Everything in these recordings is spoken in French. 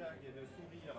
blague et de sourire.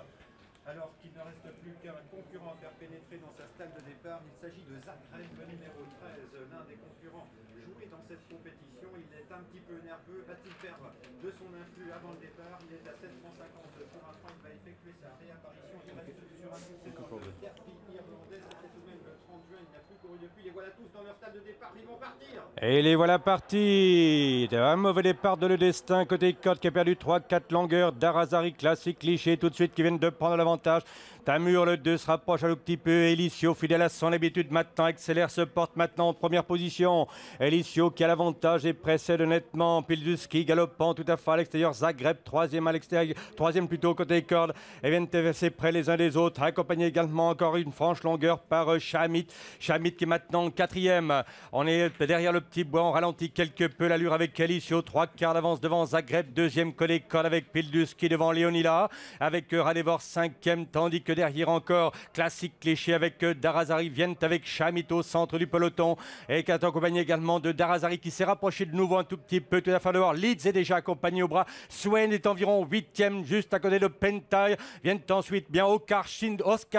Alors qu'il ne reste plus qu'un concurrent à faire pénétrer dans sa stalle de départ, il s'agit de Zagreb, numéro 13, l'un des concurrents joués dans cette compétition. Il est un petit peu nerveux, va-t-il perdre de son influx avant le départ? Il est à 7,50 francs pour un franc, il va effectuer sa réapparition. Il reste sur un succès dans le derby irlandais, c'était tout de même le 30 juin, il n'a plus couru depuis. Les voilà tous dans leur stade de départ, ils vont partir. Et les voilà partis. Un mauvais départ de Le Destin côté corde qui a perdu 3-4 longueurs. Darazari classique cliché tout de suite qui viennent de prendre l'avantage. Tamur le 2 se rapproche un petit peu. Elicio fidèle à son habitude maintenant accélère, se porte maintenant en première position. Elicio qui a l'avantage et précède nettement. Pilzuski galopant tout à fait à l'extérieur. Zagreb troisième à l'extérieur, troisième plutôt côté corde. Et viennent assez près les uns des autres. Accompagné également encore une franche longueur par Chamit. Chamit qui est maintenant quatrième. On est derrière le petit bois, on ralentit quelque peu l'allure avec Elicio. 3/4 d'avance devant Zagreb. Deuxième côté corde avec Pilduski devant Leonila. Avec Radevor cinquième, tandis que derrière encore classique cliché avec Darazari viennent avec Chamit au centre du peloton et qui est accompagné également de Darazari qui s'est rapproché de nouveau un tout petit peu tout à fait devant. Leeds est déjà accompagné au bras. Swain est environ 8e juste à côté de Pentai. Viennent ensuite bien Oscar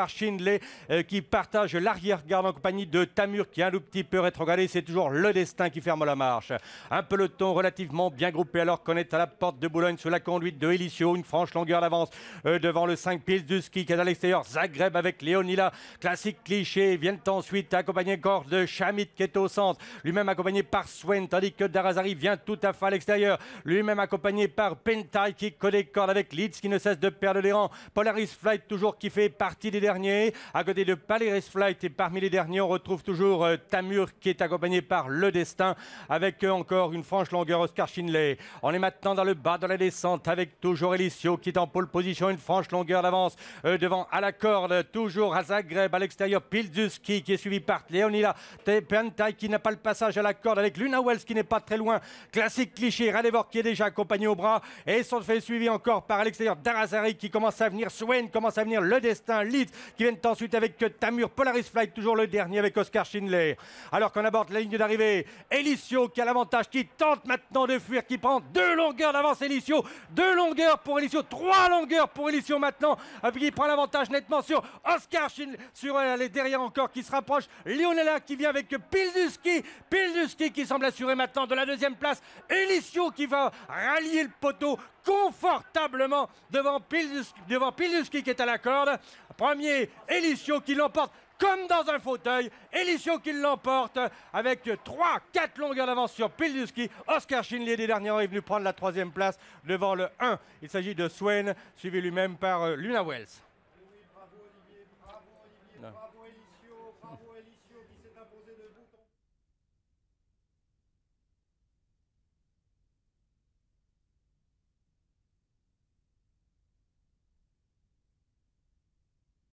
Schindley qui partage l'arrière-garde en compagnie de Tamur qui est un tout petit peu rétrogradé. C'est toujours Le Destin qui ferme la marche. Un peloton relativement bien groupé alors qu'on est à la porte de Boulogne sous la conduite de Elicio. Une franche longueur d'avance devant le 5 Pilzuski qui est à l'extérieur. Zagreb avec Leonila, classique cliché, viennent ensuite accompagner encore de Chamit qui est au centre, lui-même accompagné par Swain, tandis que Darazari vient tout à fait à l'extérieur, lui-même accompagné par Pentai qui connaît corde avec Leeds qui ne cesse de perdre les rangs. Polaris Flight toujours qui fait partie des derniers, à côté de Polaris Flight et parmi les derniers on retrouve toujours Tamur qui est accompagné par Le Destin avec encore une franche longueur Oscar Schindley. On est maintenant dans le bas de la descente avec toujours Elicio qui est en pole position, une franche longueur d'avance devant à la corde, toujours à Zagreb, à l'extérieur, Pilzuski qui est suivi par Leonila, Pentai qui n'a pas le passage à la corde avec Luna Wells qui n'est pas très loin, classique cliché, Radevor qui est déjà accompagné au bras et sont fait suivi encore par à l'extérieur Darazari qui commence à venir, Swain commence à venir, Le Destin, Leeds qui viennent ensuite avec Tamur, Polaris Flight toujours le dernier avec Oscar Schindley. Alors qu'on aborde la ligne d'arrivée, Elicio qui a l'avantage, qui tente maintenant de fuir, qui prend 2 longueurs d'avance Elicio, 2 longueurs pour Elicio, 3 longueurs pour Elicio maintenant, et puis il prend l'avantage nettement sur Oscar Schindler, sur les derrière encore qui se rapproche. Leonela qui vient avec Pilzuski qui semble assurer maintenant de la deuxième place. Elicio qui va rallier le poteau confortablement devant Pilzuski qui est à la corde. Premier, Elicio qui l'emporte comme dans un fauteuil. Elicio qui l'emporte avec 3-4 longueurs d'avance sur Pilzuski. Oscar Schindler des derniers est venu prendre la 3e place devant le 1. Il s'agit de Swain, suivi lui-même par Luna Wells. Bravo Elicio qui s'est imposé de bout en bout.